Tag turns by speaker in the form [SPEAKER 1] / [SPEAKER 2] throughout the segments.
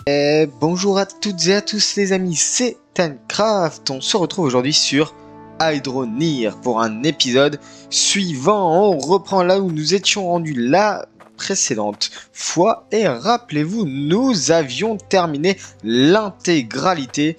[SPEAKER 1] Bonjour à toutes et à tous les amis, c'est Tancraft. On se retrouve aujourd'hui sur Hydronir pour un épisode suivant. On reprend là où nous étions rendus la précédente fois. Et rappelez-vous, nous avions terminé l'intégralité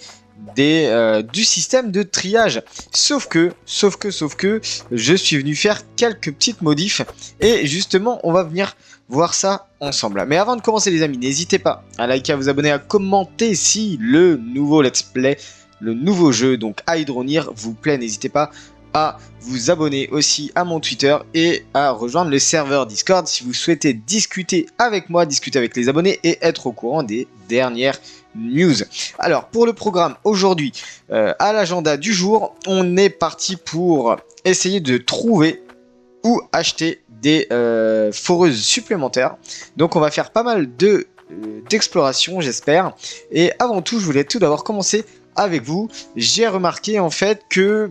[SPEAKER 1] du système de triage. Sauf que, je suis venu faire quelques petites modifs. Et justement, on va venir voir ça ensemble. Mais avant de commencer les amis, n'hésitez pas à liker, à vous abonner, à commenter si le nouveau let's play, le nouveau jeu, donc Hydronir, vous plaît. N'hésitez pas à vous abonner aussi à mon Twitter et à rejoindre le serveur Discord si vous souhaitez discuter avec moi, discuter avec les abonnés et être au courant des dernières news. Alors pour le programme aujourd'hui, à l'agenda du jour, on est parti pour essayer de trouver ou acheter des foreuses supplémentaires. Donc on va faire pas mal d'exploration, j'espère. Et avant tout, je voulais tout d'abord commencer avec vous. J'ai remarqué en fait que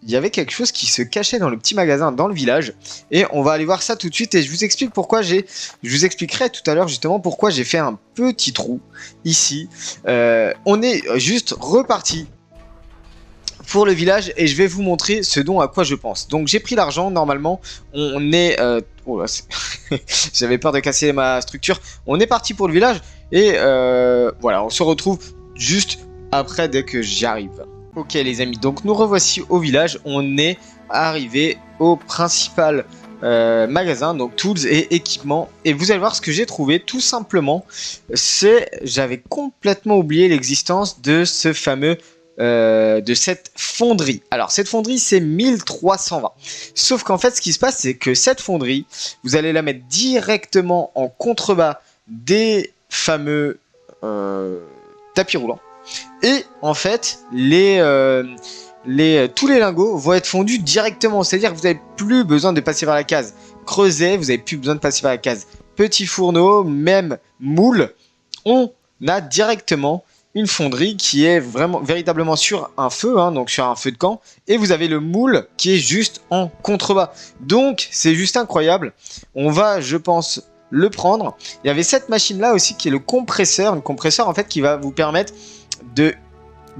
[SPEAKER 1] il y avait quelque chose qui se cachait dans le petit magasin dans le village. Et on va aller voir ça tout de suite. Et je vous explique pourquoi je vous expliquerai tout à l'heure justement pourquoi j'ai fait un petit trou ici. On est juste reparti pour le village et je vais vous montrer ce dont à quoi je pense. Donc j'ai pris l'argent, normalement on est... Oh là, j'avais peur de casser ma structure. On est parti pour le village et voilà, on se retrouve juste après dès que j'y arrive. Ok les amis, donc nous revoici au village. On est arrivé au principal magasin, donc tools et équipements. Et vous allez voir ce que j'ai trouvé, tout simplement, c'est... J'avais complètement oublié l'existence de ce fameux... de cette fonderie. Alors cette fonderie c'est 1320. Sauf qu'en fait ce qui se passe c'est que cette fonderie, vous allez la mettre directement en contrebas des fameux tapis roulants. Et en fait tous les lingots vont être fondus directement. C'est-à-dire que vous n'avez plus besoin de passer par la case creuset, vous n'avez plus besoin de passer par la case petit fourneau, même moule. On a directement une fonderie qui est véritablement sur un feu, hein, donc sur un feu de camp, et vous avez le moule qui est juste en contrebas. Donc c'est juste incroyable. On va, je pense, le prendre. Il y avait cette machine là aussi qui est le compresseur, un compresseur en fait qui va vous permettre de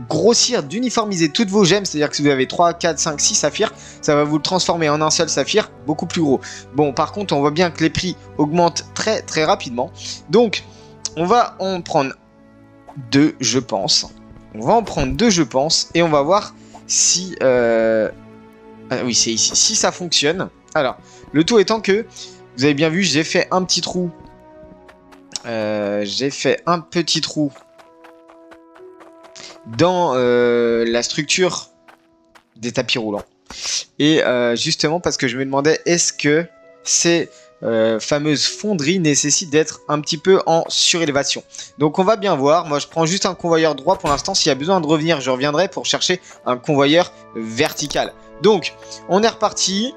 [SPEAKER 1] grossir, d'uniformiser toutes vos gemmes, c'est à dire que si vous avez 3, 4, 5, 6 saphirs, ça va vous le transformer en un seul saphir, beaucoup plus gros. Bon par contre on voit bien que les prix augmentent très très rapidement, donc on va en prendre deux, je pense. On va en prendre deux, je pense, et on va voir si... oui, c'est ici. Si ça fonctionne. Alors, le tout étant que, vous avez bien vu, j'ai fait un petit trou. J'ai fait un petit trou dans la structure des tapis roulants. Et justement, parce que je me demandais, est-ce que ces fameuse fonderie nécessite d'être un petit peu en surélévation. Donc on va bien voir. Moi je prends juste un convoyeur droit pour l'instant. S'il y a besoin de revenir, je reviendrai pour chercher un convoyeur vertical. Donc on est reparti.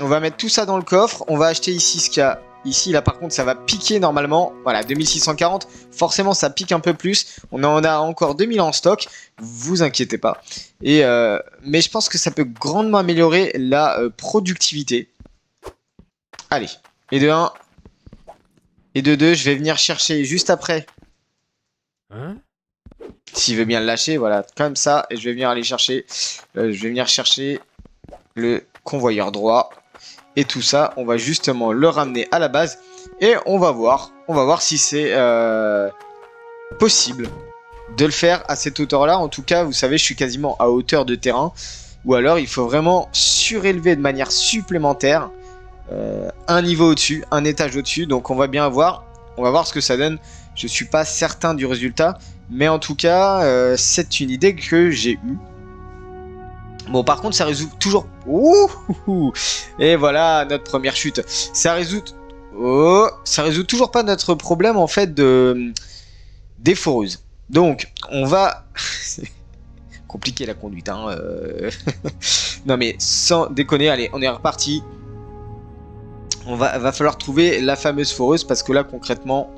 [SPEAKER 1] On va mettre tout ça dans le coffre. On va acheter ici ce qu'il y a ici. Là par contre ça va piquer normalement. Voilà, 2640. Forcément ça pique un peu plus. On en a encore 2000 en stock. Vous inquiétez pas. Et mais je pense que ça peut grandement améliorer la productivité. Allez. Et de 1 et de 2, je vais venir chercher juste après. Hein? S'il veut bien le lâcher, voilà, comme ça. Et je vais venir aller chercher. Je vais venir chercher le convoyeur droit. Et tout ça, on va justement le ramener à la base. Et on va voir si c'est possible de le faire à cette hauteur-là. En tout cas, vous savez, je suis quasiment à hauteur de terrain. Ou alors, il faut vraiment surélever de manière supplémentaire. Un niveau au-dessus, un étage au-dessus, donc on va bien voir, on va voir ce que ça donne. Je suis pas certain du résultat, mais en tout cas c'est une idée que j'ai eue. Bon par contre ça résout toujours... Ouh, et voilà notre première chute. Ça résout toujours pas notre problème en fait des foreuses. Donc on va... compliqué la conduite hein. Non mais sans déconner, allez on est reparti. Va falloir trouver la fameuse foreuse parce que là concrètement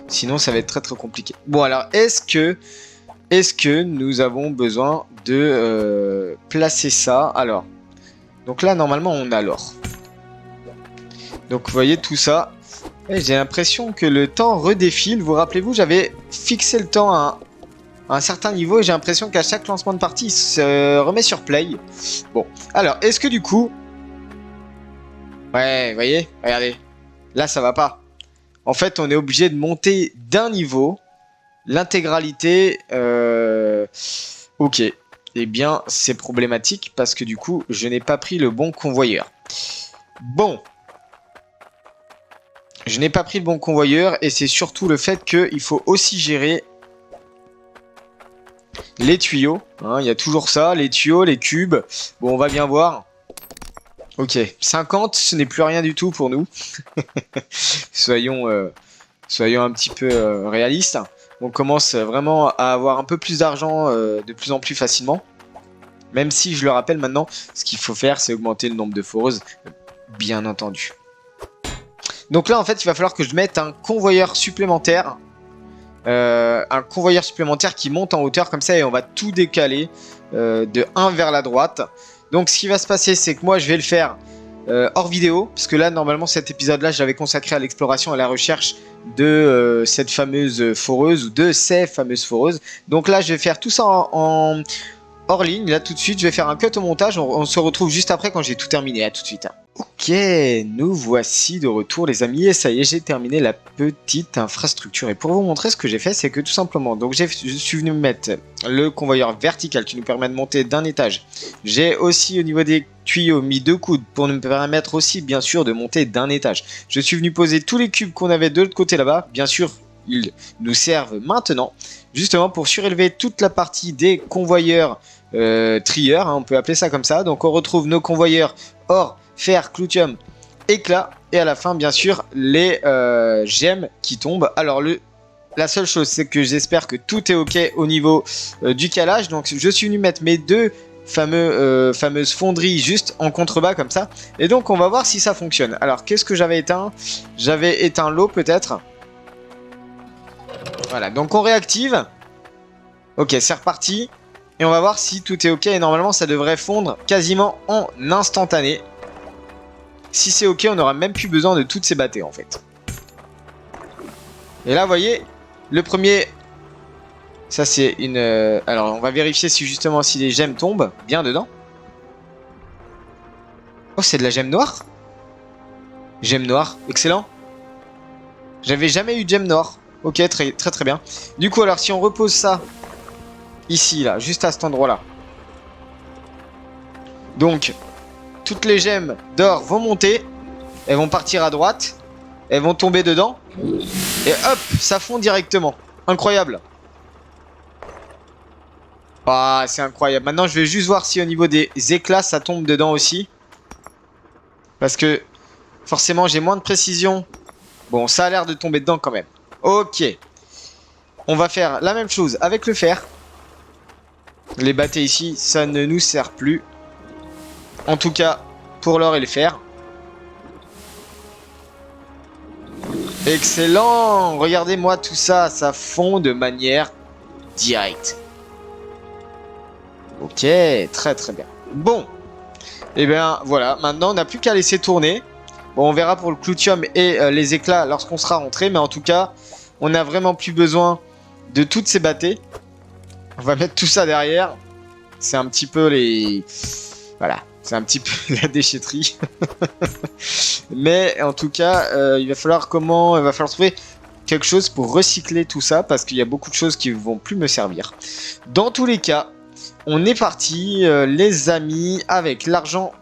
[SPEAKER 1] sinon ça va être très très compliqué. Bon alors est-ce que nous avons besoin de placer ça? Alors donc là normalement on a l'or. Donc vous voyez tout ça Et j'ai l'impression que le temps redéfile. Vous rappelez-vous, j'avais fixé le temps à un certain niveau et j'ai l'impression qu'à chaque lancement de partie, il se remet sur play. Bon, alors, est-ce que du coup... Ouais, vous voyez, regardez. Là, ça va pas. En fait, on est obligé de monter d'un niveau. L'intégralité... Ok. Eh bien, c'est problématique parce que du coup, je n'ai pas pris le bon convoyeur. Bon. Je n'ai pas pris le bon convoyeur et c'est surtout le fait qu'il faut aussi gérer les tuyaux. Hein, il y a toujours ça, les tuyaux, les cubes. Bon, on va bien voir. Ok, 50, ce n'est plus rien du tout pour nous. soyons un petit peu réalistes. On commence vraiment à avoir un peu plus d'argent de plus en plus facilement. Même si, je le rappelle maintenant, ce qu'il faut faire, c'est augmenter le nombre de foreuses, bien entendu. Donc là, en fait, il va falloir que je mette un convoyeur supplémentaire. Un convoyeur supplémentaire qui monte en hauteur comme ça et on va tout décaler de 1 vers la droite. Donc ce qui va se passer, c'est que moi, je vais le faire hors vidéo. Parce que là, normalement, cet épisode-là, je l'avais consacré à l'exploration et à la recherche de cette fameuse foreuse ou de ces fameuses foreuses. Donc là, je vais faire tout ça en hors ligne. Là, tout de suite, je vais faire un cut au montage. On se retrouve juste après quand j'ai tout terminé. À tout de suite. Ok, nous voici de retour les amis et ça y est, j'ai terminé la petite infrastructure. Et pour vous montrer ce que j'ai fait, c'est que tout simplement, donc je suis venu mettre le convoyeur vertical qui nous permet de monter d'un étage. J'ai aussi au niveau des tuyaux mis 2 coudes pour nous permettre aussi bien sûr de monter d'un étage. Je suis venu poser tous les cubes qu'on avait de l'autre côté là-bas, bien sûr ils nous servent maintenant, justement pour surélever toute la partie des convoyeurs trieurs, hein, on peut appeler ça comme ça. Donc on retrouve nos convoyeurs or, fer, cloutium, éclat et à la fin bien sûr les gemmes qui tombent. Alors la seule chose c'est que j'espère que tout est ok au niveau du calage. Donc je suis venu mettre mes deux fameuses fonderies juste en contrebas comme ça. Et donc on va voir si ça fonctionne. Alors qu'est-ce que j'avais éteint? J'avais éteint l'eau peut-être. Voilà, donc on réactive. Ok, c'est reparti. Et on va voir si tout est ok. Et normalement ça devrait fondre quasiment en instantané. Si c'est ok, on n'aura même plus besoin de toutes ces bâtées en fait. Et là, vous voyez, le premier... Ça c'est une... Alors, on va vérifier si justement si les gemmes tombent bien dedans. Oh, c'est de la gemme noire? Gemme noire, excellent. J'avais jamais eu de gemme noire. Ok, très très bien. Du coup, alors si on repose ça ici, là, juste à cet endroit-là. Donc... Toutes les gemmes d'or vont monter. Elles vont partir à droite. Elles vont tomber dedans. Et hop, ça fond directement. Incroyable. Ah, c'est incroyable. Maintenant, je vais juste voir si au niveau des éclats, ça tombe dedans aussi. Parce que, forcément, j'ai moins de précision. Bon, ça a l'air de tomber dedans quand même. Ok. On va faire la même chose avec le fer. Les bâtés ici, ça ne nous sert plus. En tout cas, pour l'or et le fer. Excellent! Regardez-moi tout ça, ça fond de manière directe. Ok, très très bien. Bon, et bien voilà, maintenant on n'a plus qu'à laisser tourner. Bon, on verra pour le cloutium et les éclats lorsqu'on sera rentré, mais en tout cas, on n'a vraiment plus besoin de toutes ces bâtées. On va mettre tout ça derrière. C'est un petit peu les... Voilà. C'est un petit peu la déchetterie. Mais en tout cas, il va falloir trouver quelque chose pour recycler tout ça. Parce qu'il y a beaucoup de choses qui vont plus me servir. Dans tous les cas, on est parti, les amis, avec l'argent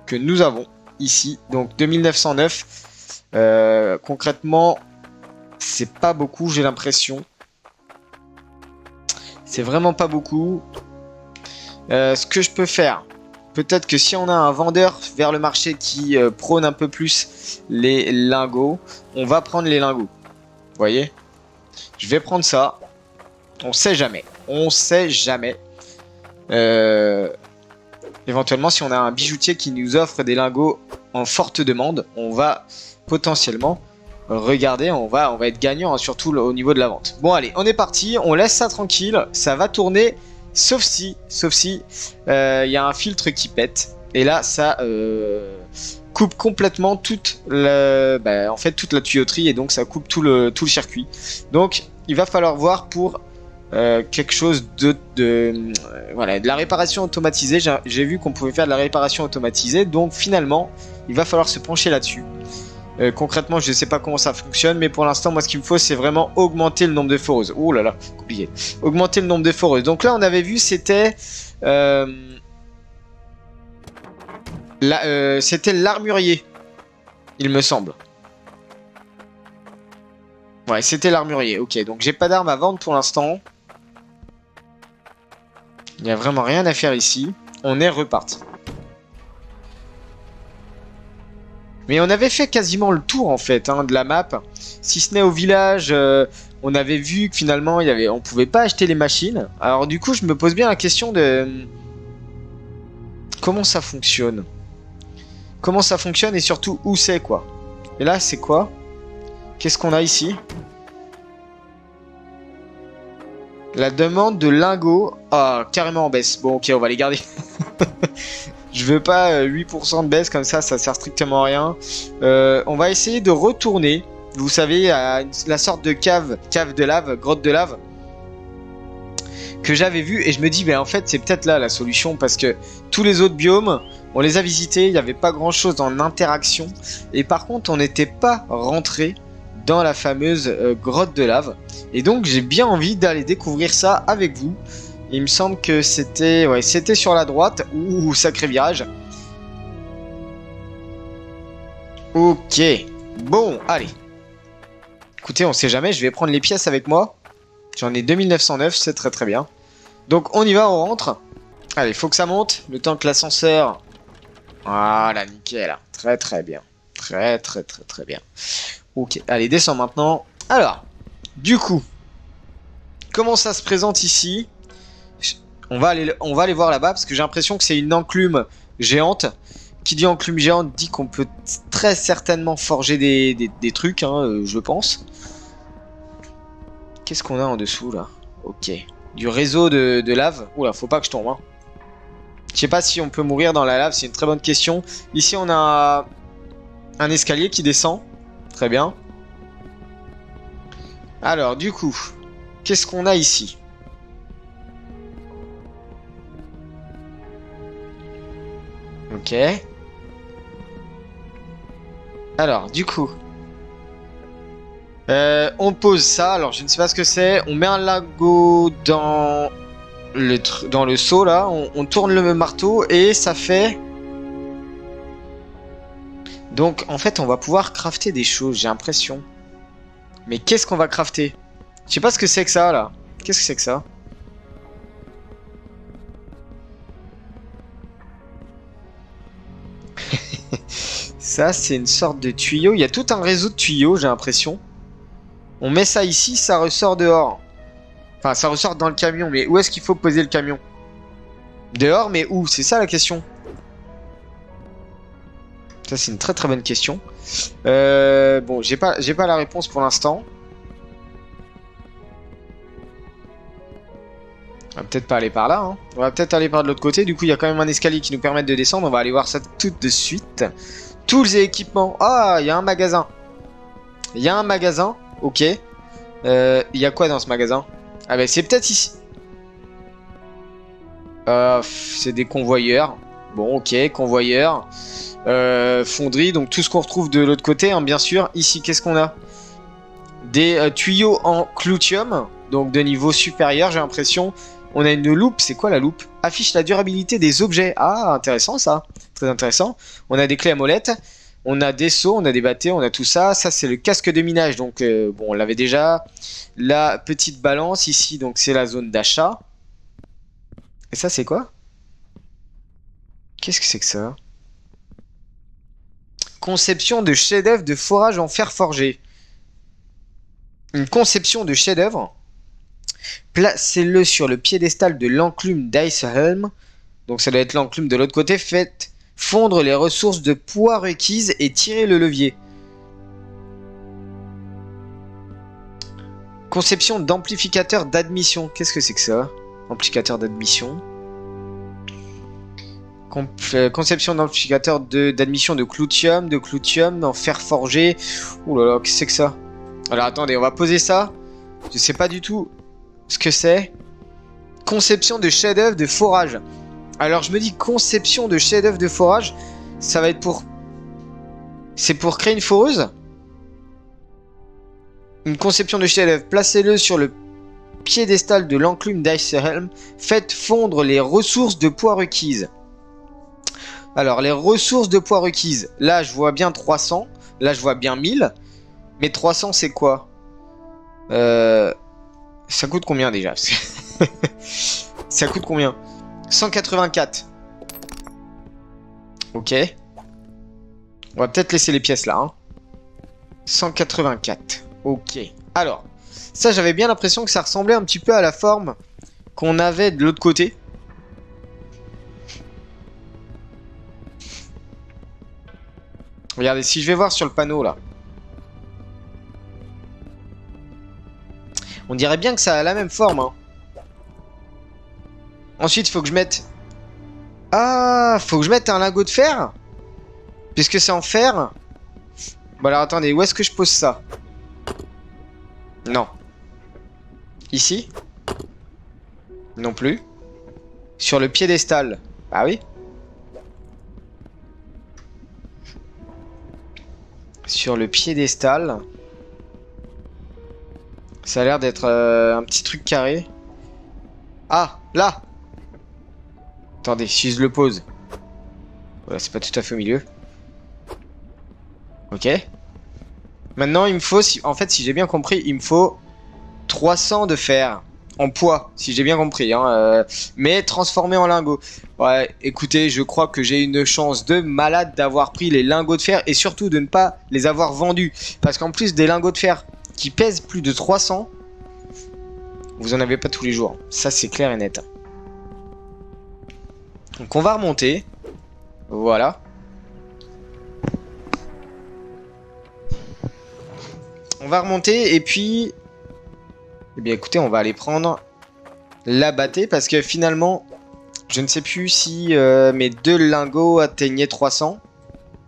[SPEAKER 1] que nous avons ici. Donc 2909. Concrètement, c'est pas beaucoup, j'ai l'impression. C'est vraiment pas beaucoup. Ce que je peux faire... Peut-être que si on a un vendeur vers le marché qui prône un peu plus les lingots, on va prendre les lingots. Vous voyez? Je vais prendre ça. On sait jamais. On sait jamais. Éventuellement, si on a un bijoutier qui nous offre des lingots en forte demande, on va potentiellement regarder. On va être gagnant, hein, surtout au niveau de la vente. Bon, allez, on est parti. On laisse ça tranquille. Ça va tourner. Sauf si y a un filtre qui pète. Et là, ça coupe complètement en fait, toute la tuyauterie et donc ça coupe tout le circuit. Donc il va falloir voir pour quelque chose voilà, de la réparation automatisée. J'ai vu qu'on pouvait faire de la réparation automatisée, donc finalement il va falloir se pencher là-dessus. Concrètement, je ne sais pas comment ça fonctionne, mais pour l'instant, moi, ce qu'il me faut, c'est vraiment augmenter le nombre de foreuses. Oh là là, compliqué. Augmenter le nombre de foreuses. Donc là, on avait vu, c'était c'était l'armurier, il me semble. Ouais, c'était l'armurier. Ok, donc j'ai pas d'armes à vendre pour l'instant. Il n'y a vraiment rien à faire ici. On est reparti. Mais on avait fait quasiment le tour en fait de la map. Si ce n'est au village, on avait vu que finalement on pouvait pas acheter les machines. Alors du coup je me pose bien la question de comment ça fonctionne. Comment ça fonctionne et surtout où c'est quoi. Et là c'est quoi? Qu'est-ce qu'on a ici? La demande de lingots. Ah, carrément en baisse. Bon ok, on va les garder. Je veux pas 8% de baisse comme ça sert strictement à rien. On va essayer de retourner, vous savez, à la sorte de cave de lave, grotte de lave, que j'avais vu et je me dis, ben en fait, c'est peut-être là la solution parce que tous les autres biomes, on les a visités, il n'y avait pas grand-chose en interaction et par contre, on n'était pas rentré dans la fameuse grotte de lave. Et donc, j'ai bien envie d'aller découvrir ça avec vous. Il me semble que c'était c'était sur la droite. Ouh, sacré virage. Ok. Bon, allez. Écoutez, on sait jamais, je vais prendre les pièces avec moi. J'en ai 2909, c'est très très bien. Donc on y va, on rentre. Allez, il faut que ça monte. Le temps que l'ascenseur... Voilà, nickel. Très très bien. Très très très très bien. Ok, allez, descends maintenant. Alors, du coup, comment ça se présente ici ? On va aller voir là-bas parce que j'ai l'impression que c'est une enclume géante. Qui dit enclume géante dit qu'on peut très certainement forger des trucs, hein, je pense. Qu'est-ce qu'on a en dessous là? Ok. Du réseau de lave. Oula, faut pas que je tombe. Hein. Je sais pas si on peut mourir dans la lave, c'est une très bonne question. Ici, on a un escalier qui descend. Très bien. Alors, du coup, qu'est-ce qu'on a ici? Ok. Alors, du coup, on pose ça. Alors, je ne sais pas ce que c'est. On met un lingot dans le seau là. On tourne le marteau et ça fait. Donc, en fait, on va pouvoir crafter des choses. J'ai l'impression. Mais qu'est-ce qu'on va crafter? Je sais pas ce que c'est que ça là. Qu'est-ce que c'est que ça? Ça, c'est une sorte de tuyau. Il y a tout un réseau de tuyaux, j'ai l'impression. On met ça ici, ça ressort dehors. Enfin, ça ressort dans le camion. Mais où est-ce qu'il faut poser le camion? Dehors, mais où? C'est ça la question. Ça, c'est une très très bonne question. Bon, j'ai pas la réponse pour l'instant. On va peut-être pas aller par là. Hein. On va peut-être aller par de l'autre côté. Du coup, il y a quand même un escalier qui nous permet de descendre. On va aller voir ça tout de suite. Tools et équipements. Ah, il y a un magasin. Il y a un magasin. Ok. Il y a quoi dans ce magasin? Ah bah c'est peut-être ici. C'est des convoyeurs. Bon, ok, convoyeurs. Fonderie, donc tout ce qu'on retrouve de l'autre côté, hein, bien sûr. Ici, qu'est-ce qu'on a? Des tuyaux en cloutium, donc de niveau supérieur, j'ai l'impression. On a une loupe, c'est quoi la loupe? Affiche la durabilité des objets. Ah, intéressant ça, très intéressant. On a des clés à molette, on a des seaux, on a des bâtés, on a tout ça. Ça, c'est le casque de minage, donc bon, on l'avait déjà. La petite balance ici, donc c'est la zone d'achat. Et ça, c'est quoi? Qu'est-ce que c'est que ça? Conception de chef-d'œuvre de forage en fer forgé. Une conception de chef-d'œuvre. Placez-le sur le piédestal de l'enclume d'Icehelm. Donc ça doit être l'enclume de l'autre côté. Faites fondre les ressources de poids requises et tirez le levier. Conception d'amplificateur d'admission. Qu'est-ce que c'est que ça? Amplificateur d'admission. Conception d'amplificateur d'admission de cloutium en fer forgé. Ouh là là, qu'est-ce que c'est que ça? Alors attendez, on va poser ça. Je sais pas du tout ce que c'est. Conception de chef-d'œuvre de forage. Alors je me dis conception de chef-d'œuvre de forage, ça va être pour... C'est pour créer une foreuse? Une conception de chef-d'œuvre. Placez-le sur le piédestal de l'enclume d'Icehelm. Faites fondre les ressources de poids requises. Alors les ressources de poids requises. Là je vois bien 300. Là je vois bien 1000. Mais 300 c'est quoi? Ça coûte combien déjà? Ça coûte combien? 184. Ok. On va peut-être laisser les pièces là. Hein. 184. Ok. Alors, ça j'avais bien l'impression que ça ressemblait un petit peu à la forme qu'on avait de l'autre côté. Regardez, si je vais voir sur le panneau là. On dirait bien que ça a la même forme. Hein. Ensuite, il faut que je mette... Ah, faut que je mette un lingot de fer? Puisque c'est en fer. Bon alors attendez, où est-ce que je pose ça? Non. Ici? Non plus. Sur le piédestal. Ah oui. Sur le piédestal. Ça a l'air d'être un petit truc carré. Ah, là! Attendez, si je le pose. Voilà, c'est pas tout à fait au milieu. Ok. Maintenant, il me faut... En fait, si j'ai bien compris, il me faut 300 de fer. En poids, si j'ai bien compris. Hein, mais transformé en lingots. Ouais, écoutez, je crois que j'ai une chance de malade d'avoir pris les lingots de fer. Et surtout de ne pas les avoir vendus. Parce qu'en plus des lingots de fer qui pèsent plus de 300... Vous en avez pas tous les jours. Ça, c'est clair et net. Donc, on va remonter. Voilà. On va remonter et puis... Eh bien, écoutez, on va aller prendre la bâtée parce que finalement, je ne sais plus si mes 2 lingots atteignaient 300.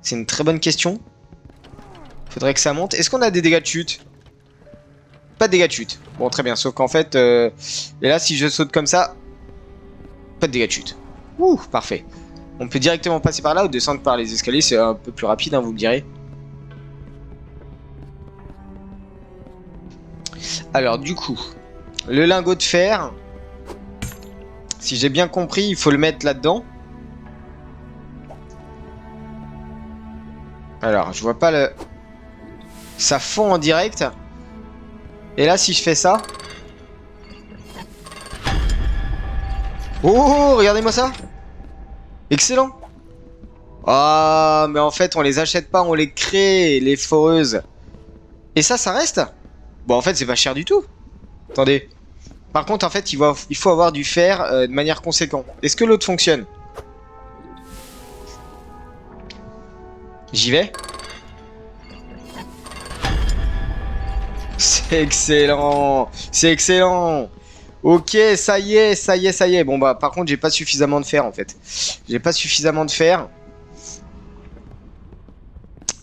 [SPEAKER 1] C'est une très bonne question. Faudrait que ça monte. Est-ce qu'on a des dégâts de chute? Pas de dégâts de chute. Bon, très bien. Sauf qu'en fait... Et là, si je saute comme ça... Pas de dégâts de chute. Ouh, parfait. On peut directement passer par là ou descendre par les escaliers. C'est un peu plus rapide, hein, vous me direz. Alors, du coup... Le lingot de fer... Si j'ai bien compris, il faut le mettre là-dedans. Alors, je vois pas le... Ça fond en direct. Et là, si je fais ça... Oh, regardez-moi ça. Excellent. Ah, mais en fait, on les achète pas, on les crée, les foreuses. Et ça reste? Bon, en fait, c'est pas cher du tout. Attendez. Par contre, en fait, il faut avoir du fer de manière conséquente. Est-ce que l'autre fonctionne? J'y vais. C'est excellent. C'est excellent. Ok, ça y est, ça y est, ça y est. Bon, bah, par contre, j'ai pas suffisamment de fer, en fait. J'ai pas suffisamment de fer.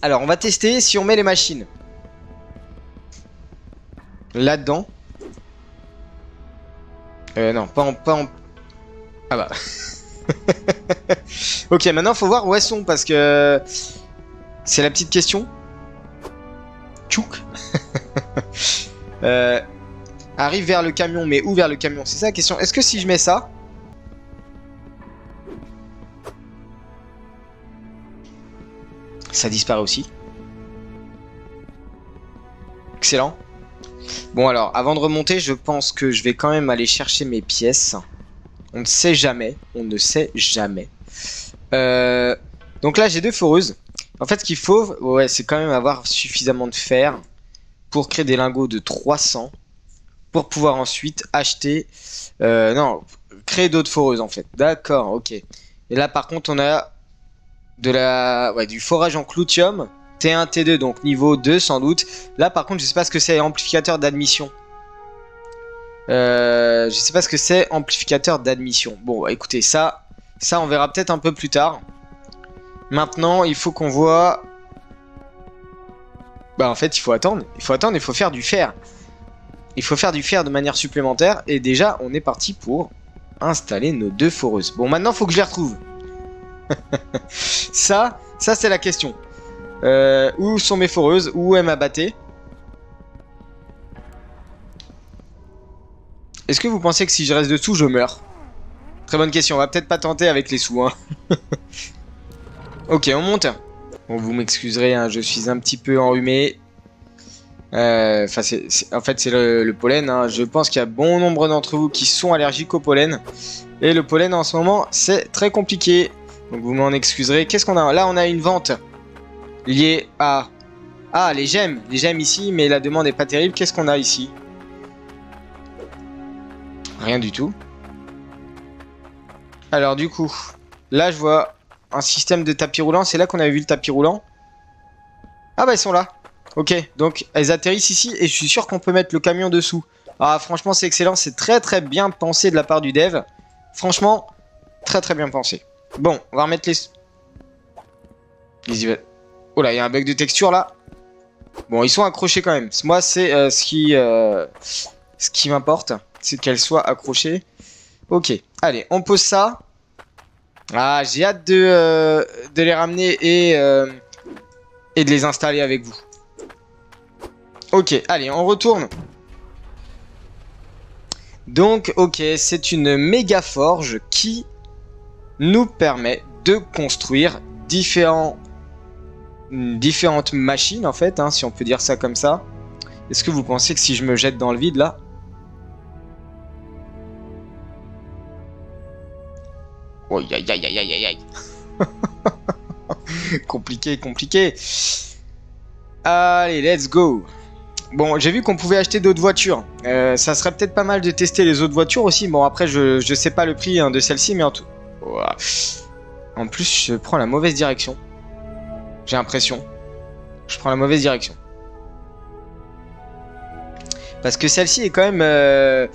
[SPEAKER 1] Alors, on va tester si on met les machines. Là-dedans. Non, pas en... Ah bah. Ok, maintenant, faut voir où elles sont, parce que... C'est la petite question. Tchouk. Arrive vers le camion, mais où vers le camion? C'est ça la question. Est-ce que si je mets ça... Ça disparaît aussi. Excellent. Bon alors, avant de remonter, je pense que je vais quand même aller chercher mes pièces. On ne sait jamais. On ne sait jamais. Donc là, j'ai 2 foreuses. En fait, ce qu'il faut, ouais, c'est quand même avoir suffisamment de fer pour créer des lingots de 300. Pour pouvoir ensuite acheter... non, créer d'autres foreuses en fait. D'accord, ok. Et là, par contre, on a du forage en cloutium. T1, T2, donc niveau 2 sans doute. Là, par contre, je sais pas ce que c'est amplificateur d'admission. Je sais pas ce que c'est amplificateur d'admission. Bon, bah, écoutez, ça Ça, on verra peut-être un peu plus tard. Maintenant, il faut qu'on voit... Bah, en fait, il faut attendre. Il faut attendre, il faut faire du fer. Il faut faire du fer de manière supplémentaire. Et déjà, on est parti pour installer nos 2 foreuses. Bon, maintenant, il faut que je les retrouve. Ça c'est la question. Où sont mes foreuses? Où est ma bâtée? Est-ce que vous pensez que si je reste dessous, je meurs? Très bonne question. On va peut-être pas tenter avec les sous. Hein. Ok, on monte. Bon, vous m'excuserez, hein, je suis un petit peu enrhumé. Enfin, en fait, c'est le pollen. Hein. Je pense qu'il y a bon nombre d'entre vous qui sont allergiques au pollen. Et le pollen, en ce moment, c'est très compliqué. Donc, vous m'en excuserez. Qu'est-ce qu'on a? Là, on a une vente liée à... Ah, les gemmes. Les gemmes ici, mais la demande n'est pas terrible. Qu'est-ce qu'on a ici? Rien du tout. Alors, du coup, là, je vois un système de tapis roulant. C'est là qu'on avait vu le tapis roulant. Ah, bah, ils sont là. Ok, donc elles atterrissent ici et je suis sûr qu'on peut mettre le camion dessous. Ah, franchement, c'est excellent. C'est très très bien pensé de la part du dev. Franchement, très très bien pensé. Bon, on va remettre les... Oh là, il y a un bug de texture là. Bon, ils sont accrochés quand même. Moi, c'est ce qui m'importe. C'est qu'elles soient accrochées. Ok, allez, on pose ça. Ah, j'ai hâte de les ramener et de les installer avec vous. Ok, allez, on retourne. Donc, ok, c'est une méga forge qui nous permet de construire différentes machines, en fait, hein, si on peut dire ça comme ça. Est-ce que vous pensez que si je me jette dans le vide, là... Oh, aïe, aïe, aïe, aïe, aïe, aïe. Compliqué, compliqué. Allez, let's go. Bon, j'ai vu qu'on pouvait acheter d'autres voitures. Ça serait peut-être pas mal de tester les autres voitures aussi. Bon, après, je sais pas le prix hein, de celle-ci, mais en tout... Ouah. En plus, je prends la mauvaise direction. J'ai l'impression. Je prends la mauvaise direction. Parce que celle-ci est quand même...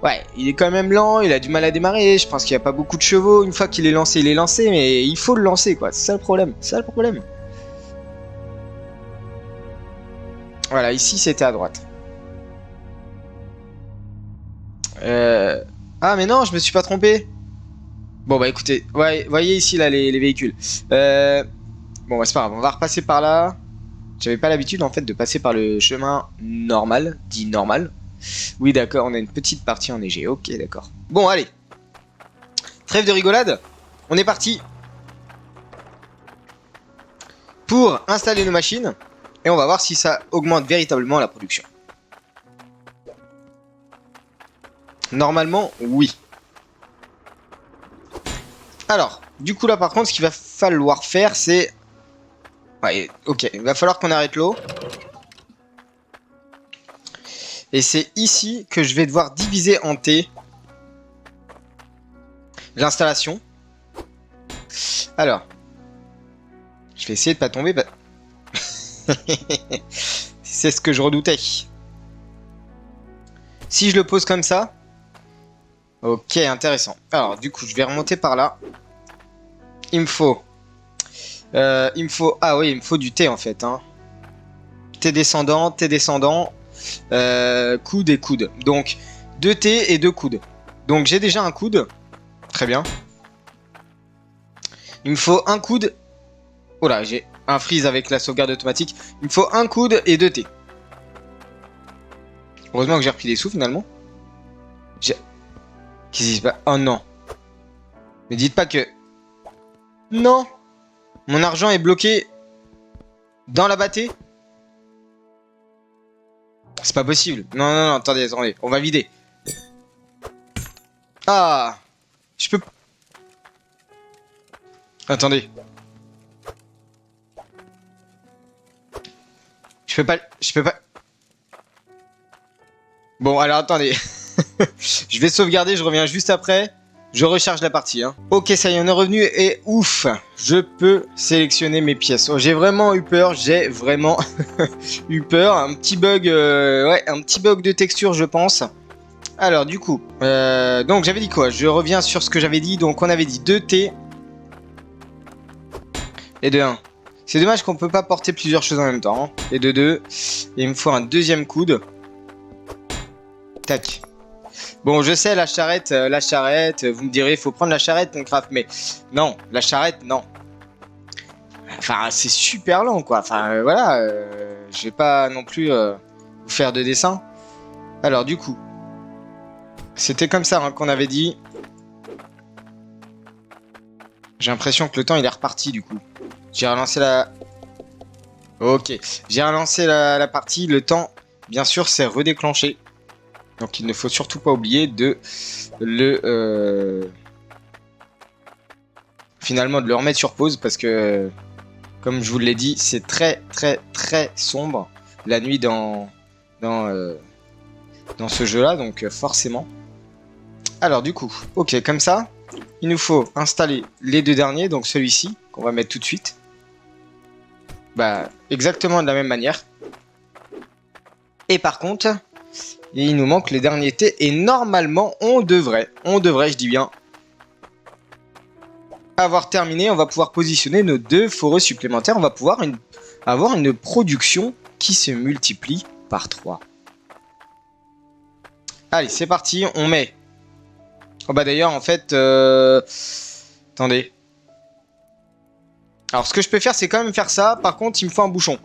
[SPEAKER 1] Ouais, il est quand même lent, il a du mal à démarrer. Je pense qu'il n'y a pas beaucoup de chevaux. Une fois qu'il est lancé, il est lancé. Mais il faut le lancer, quoi. C'est ça le problème. C'est ça le problème. Voilà, ici c'était à droite. Ah mais non, je me suis pas trompé. Bon bah écoutez, ouais, voyez ici là les véhicules. Bon bah c'est pas grave, on va repasser par là. J'avais pas l'habitude en fait de passer par le chemin normal, dit normal. Oui d'accord, on a une petite partie enneigée, ok d'accord. Bon allez, trêve de rigolade, on est parti. Pour installer nos machines. Et on va voir si ça augmente véritablement la production. Normalement, oui. Alors, du coup là par contre, ce qu'il va falloir faire, c'est... Ouais, ok, il va falloir qu'on arrête l'eau. Et c'est ici que je vais devoir diviser en T l'installation. Alors, je vais essayer de pas tomber... C'est ce que je redoutais. Si je le pose comme ça. Ok, intéressant. Alors, du coup, je vais remonter par là. Il me faut... Ah oui, il me faut du T en fait. Hein. T descendant, T descendant. Coude et coude. Donc, 2 T et 2 coudes. Donc, j'ai déjà un coude. Très bien. Il me faut un coude. Oh là, j'ai un freeze avec la sauvegarde automatique. Il me faut un coude et 2 T. Heureusement que j'ai repris des sous finalement. Qu'est-ce qui se passe? Oh non. Mais dites pas que... Non. Mon argent est bloqué dans la bâtée. C'est pas possible. Non, non, non, attendez, attendez. On va vider. Ah. Je peux... Attendez. Je peux pas... Bon, alors attendez. Je vais sauvegarder, je reviens juste après. Je recharge la partie. Hein. Ok, ça y est, on est revenu et ouf, je peux sélectionner mes pièces. Oh, j'ai vraiment eu peur, eu peur. Un petit bug, ouais, un petit bug de texture, je pense. Alors du coup, donc j'avais dit quoi? Je reviens sur ce que j'avais dit. Donc on avait dit 2T et de 1. C'est dommage qu'on peut pas porter plusieurs choses en même temps. Hein. Et de 2. Et il me faut un deuxième coude. Tac. Bon, je sais, la charrette, vous me direz, il faut prendre la charrette, mon craft. Mais non, la charrette, non. Enfin, c'est super lent, quoi. Enfin, voilà. Je vais pas non plus vous faire de dessin. Alors, du coup, c'était comme ça hein, qu'on avait dit. J'ai l'impression que le temps, il est reparti, du coup. J'ai relancé la... Ok. J'ai relancé la partie. Le temps, bien sûr, s'est redéclenché. Donc, il ne faut surtout pas oublier de finalement, de le remettre sur pause parce que... Comme je vous l'ai dit, c'est très très très sombre la nuit dans ce jeu-là, donc forcément. Alors du coup, ok, comme ça, il nous faut installer les deux derniers, donc celui-ci, qu'on va mettre tout de suite. Bah, exactement de la même manière. Et par contre, il nous manque les derniers T, et normalement, on devrait, je dis bien, avoir terminé, on va pouvoir positionner nos deux foreux supplémentaires. On va pouvoir avoir une production qui se multiplie par 3. Allez, c'est parti, on met... Oh bah d'ailleurs, en fait... Attendez. Alors, ce que je peux faire, c'est quand même faire ça. Par contre, il me faut un bouchon.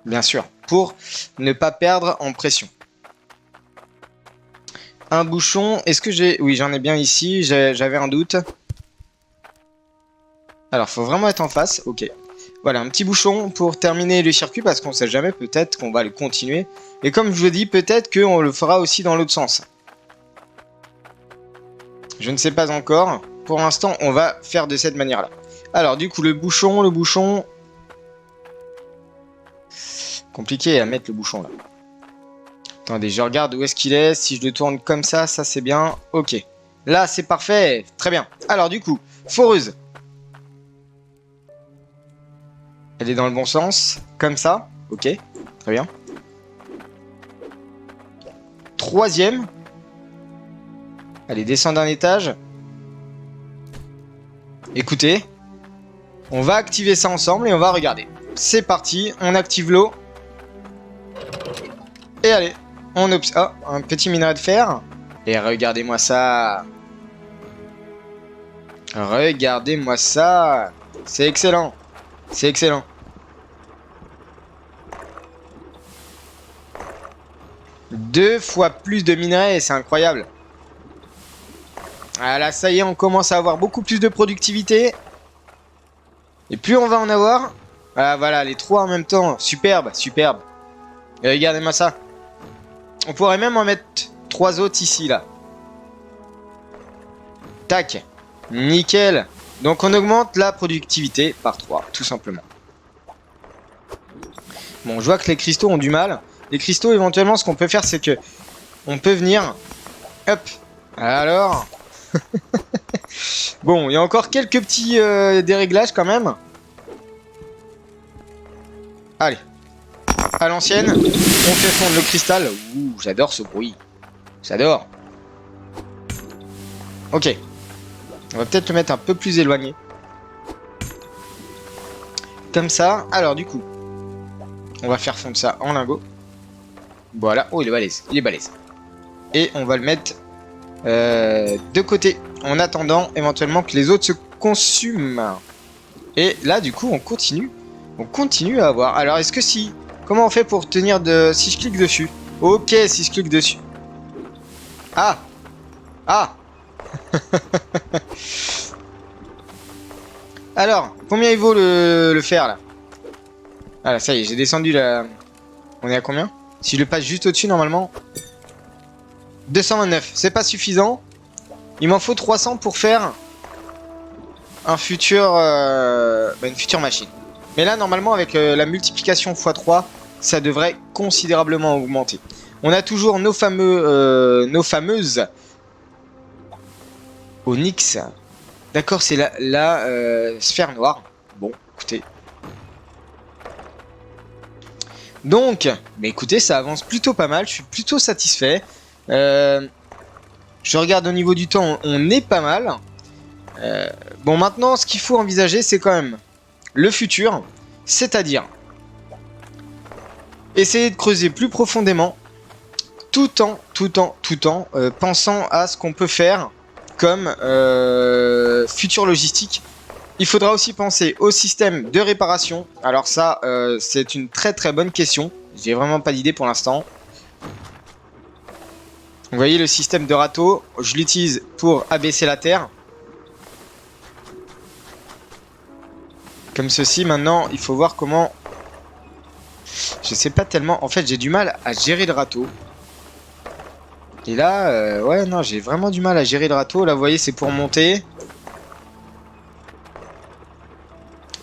[SPEAKER 1] Bien sûr, pour ne pas perdre en pression. Un bouchon, est-ce que j'ai... Oui, j'en ai bien ici, j'avais un doute. Alors, faut vraiment être en face, ok. Voilà, un petit bouchon pour terminer le circuit, parce qu'on sait jamais, peut-être qu'on va le continuer. Et comme je vous dis, peut-être qu'on le fera aussi dans l'autre sens. Je ne sais pas encore. Pour l'instant, on va faire de cette manière-là. Alors, du coup, le bouchon... Compliqué à mettre le bouchon, là. Attendez, je regarde où est-ce qu'il est. Si je le tourne comme ça, ça c'est bien. Ok. Là, c'est parfait. Très bien. Alors, du coup, foreuse. Elle est dans le bon sens. Comme ça. Ok. Très bien. Troisième. Allez, descend d'un étage. Écoutez. On va activer ça ensemble et on va regarder. C'est parti. On active l'eau. Et allez. On observe. Oh, un petit minerai de fer. Et regardez-moi ça. Regardez-moi ça. C'est excellent. C'est excellent. Deux fois plus de minerais, c'est incroyable. Ah là, ça y est, on commence à avoir beaucoup plus de productivité. Et plus on va en avoir... Ah voilà, les trois en même temps. Superbe, superbe. Et regardez-moi ça. On pourrait même en mettre 3 autres ici, là. Tac. Nickel. Donc on augmente la productivité par 3, tout simplement. Bon, je vois que les cristaux ont du mal. Les cristaux, éventuellement, ce qu'on peut faire, c'est que... On peut venir... Hop. Alors... Bon, il y a encore quelques petits déréglages, quand même. Allez. À l'ancienne, on fait fondre le cristal. Ouh, j'adore ce bruit. J'adore. Ok. On va peut-être le mettre un peu plus éloigné. Comme ça. Alors, du coup, on va faire fondre ça en lingot. Voilà. Oh, il est balèze. Il est balèze. Et on va le mettre de côté. En attendant, éventuellement, que les autres se consument. Et là, du coup, on continue. On continue à avoir. Alors, est-ce que si... Comment on fait pour tenir de... Si je clique dessus. Ok, si je clique dessus. Ah. Ah. Alors, combien il vaut le fer, là? Ah là, ça y est, j'ai descendu la... On est à combien? Si je le passe juste au-dessus, normalement... 229, c'est pas suffisant. Il m'en faut 300 pour faire... un futur... une future machine. Mais là, normalement, avec la multiplication x3, ça devrait considérablement augmenter. On a toujours nos fameuses onyx. D'accord, c'est la sphère noire. Bon, écoutez. Donc, mais écoutez, ça avance plutôt pas mal. Je suis plutôt satisfait. Je regarde au niveau du temps, on est pas mal. Bon, maintenant, ce qu'il faut envisager, c'est quand même le futur. C'est-à-dire essayer de creuser plus profondément tout en pensant à ce qu'on peut faire comme futur logistique. Il faudra aussi penser au système de réparation. Alors ça, c'est une très très bonne question. J'ai vraiment pas d'idée pour l'instant. Vous voyez le système de râteau, je l'utilise pour abaisser la terre. Comme ceci, maintenant, il faut voir comment... Je sais pas tellement... En fait, j'ai du mal à gérer le râteau. Et là, ouais, non, j'ai vraiment du mal à gérer le râteau. Là, vous voyez, c'est pour monter.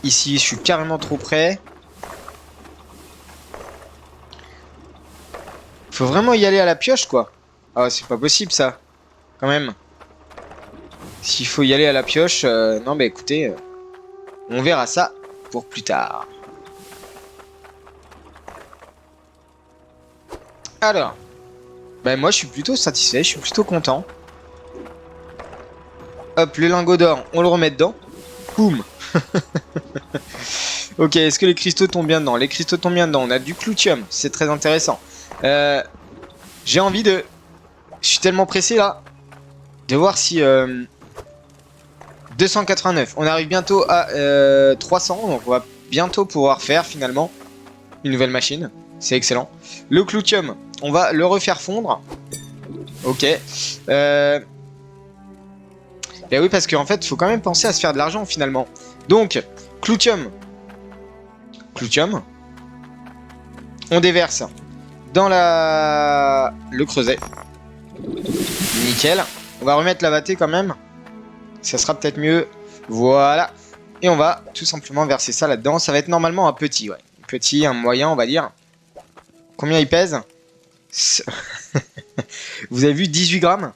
[SPEAKER 1] Ici, je suis carrément trop près. Faut vraiment y aller à la pioche, quoi. Ah, c'est pas possible, ça. Quand même. S'il faut y aller à la pioche... non, bah écoutez... on verra ça pour plus tard. Alors... bah moi, je suis plutôt satisfait. Je suis plutôt content. Hop, le lingot d'or, on le remet dedans. Boum. Ok, est-ce que les cristaux tombent bien dedans? Les cristaux tombent bien dedans. On a du clutium, c'est très intéressant. J'ai envie de... Je suis tellement pressé là. De voir si... 289. On arrive bientôt à 300. Donc on va bientôt pouvoir faire finalement une nouvelle machine. C'est excellent. Le clutium, on va le refaire fondre. Ok. Ben oui, parce qu'en fait, il faut quand même penser à se faire de l'argent finalement. Donc, clutium. Clutium. On déverse dans le creuset. Nickel. On va remettre la vâtée quand même. Ça sera peut-être mieux. Voilà. Et on va tout simplement verser ça là-dedans. Ça va être normalement un petit, ouais. Petit, un moyen, on va dire. Combien il pèse? Vous avez vu, 18 grammes.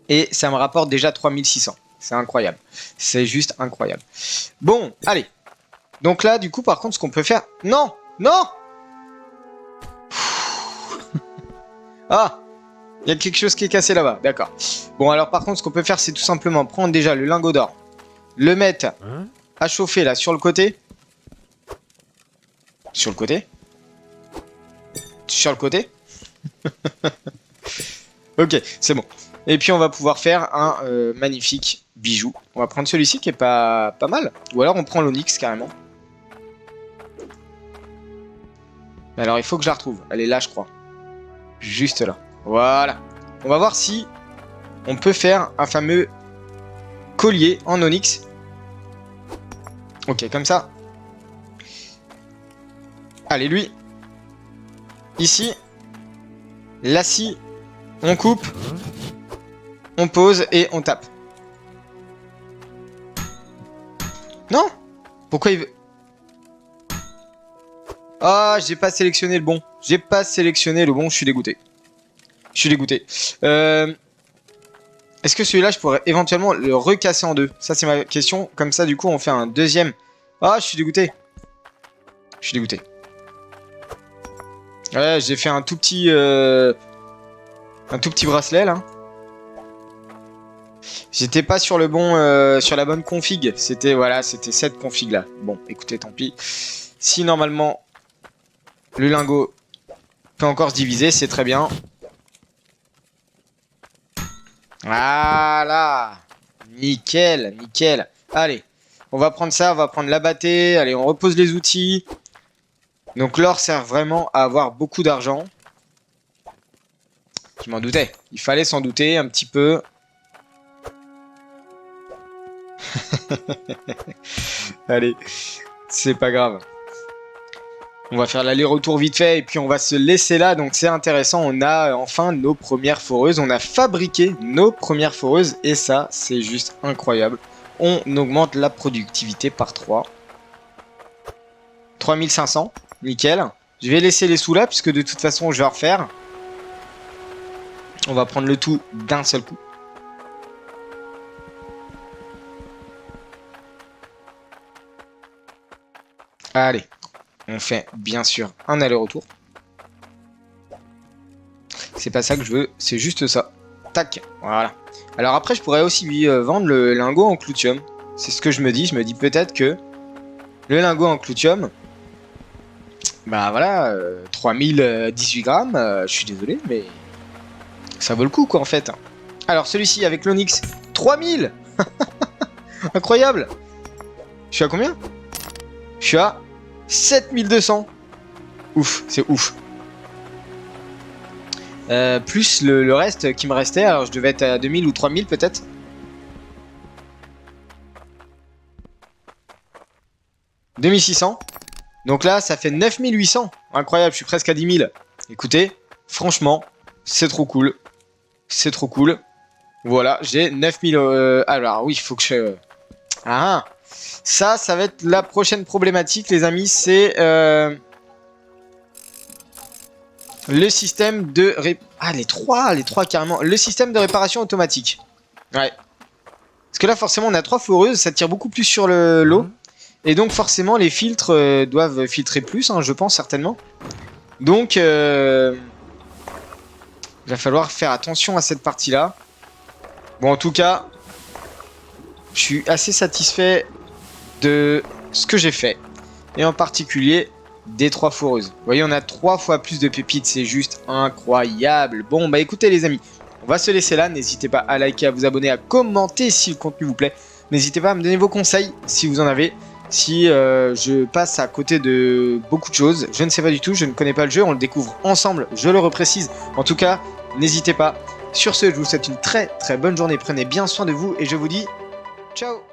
[SPEAKER 1] Et ça me rapporte déjà 3600. C'est incroyable. C'est juste incroyable. Bon, allez. Donc là, du coup, par contre, ce qu'on peut faire... Non! Non! Ah! Il y a quelque chose qui est cassé là-bas. D'accord. Bon, alors par contre, ce qu'on peut faire, c'est tout simplement prendre déjà le lingot d'or. Le mettre à chauffer là, sur le côté. Sur le côté. Sur le côté. Ok, c'est bon. Et puis on va pouvoir faire un magnifique bijou. On va prendre celui-ci qui est pas mal. Ou alors on prend l'onyx carrément. Alors il faut que je la retrouve. Elle est là, je crois. Juste là. Voilà. On va voir si on peut faire un fameux collier en onyx. Ok, comme ça. Allez, lui. Ici. Là, si. On coupe. On pose et on tape. Non? Pourquoi il veut... Ah, j'ai pas sélectionné le bon. J'ai pas sélectionné le bon, je suis dégoûté. Je suis dégoûté. Est-ce que celui-là, je pourrais éventuellement le recasser en deux? Ça, c'est ma question. Comme ça, du coup, on fait un deuxième. Ah, je suis dégoûté. Je suis dégoûté. Ouais, j'ai fait un tout petit bracelet, là. J'étais pas sur le bon, sur la bonne config. C'était, voilà, c'était cette config-là. Bon, écoutez, tant pis. Si, normalement, le lingot peut encore se diviser, c'est très bien. Voilà. Nickel, nickel. Allez, on va prendre ça, on va prendre la bâtée. Allez, on repose les outils. Donc l'or sert vraiment à avoir beaucoup d'argent. Je m'en doutais. Il fallait s'en douter un petit peu. Allez, c'est pas grave. On va faire l'aller-retour vite fait et puis on va se laisser là. Donc c'est intéressant, on a enfin nos premières foreuses. On a fabriqué nos premières foreuses et ça, c'est juste incroyable. On augmente la productivité par 3. 3500, nickel. Je vais laisser les sous là puisque de toute façon, je vais refaire. On va prendre le tout d'un seul coup. Allez, On fait bien sûr un aller-retour. C'est pas ça que je veux, c'est juste ça. Tac, voilà. Alors après, je pourrais aussi lui vendre le lingot en cloutium. C'est ce que je me dis. Je me dis peut-être que le lingot en cloutium, bah voilà, 3018 grammes, je suis désolé, mais ça vaut le coup quoi en fait. Alors celui-ci avec l'onyx, 3000. Incroyable. Je suis à combien? Je suis à 7200. Ouf, c'est ouf. Plus le reste qui me restait, alors je devais être à 2000 ou 3000 peut-être. « 2600. Donc là, ça fait 9800. Incroyable, je suis presque à 10 000. Écoutez, franchement, c'est trop cool. C'est trop cool. Voilà, j'ai 9000... alors oui, il faut que je... Ah, ça va être la prochaine problématique, les amis. C'est le système de... Ah, les trois carrément. Le système de réparation automatique. Ouais. Parce que là, forcément, on a 3 foreuses. Ça tire beaucoup plus sur l'eau. Et donc forcément les filtres doivent filtrer plus, hein, je pense certainement. Donc il va falloir faire attention à cette partie-là. Bon en tout cas, je suis assez satisfait de ce que j'ai fait. Et en particulier des 3 foreuses. Vous voyez, on a 3 fois plus de pépites, c'est juste incroyable. Bon bah écoutez les amis, on va se laisser là. N'hésitez pas à liker, à vous abonner, à commenter si le contenu vous plaît. N'hésitez pas à me donner vos conseils si vous en avez. Si je passe à côté de beaucoup de choses, je ne sais pas du tout, je ne connais pas le jeu, on le découvre ensemble, je le reprécise. En tout cas, n'hésitez pas. Sur ce, je vous souhaite une très très bonne journée, prenez bien soin de vous et je vous dis ciao.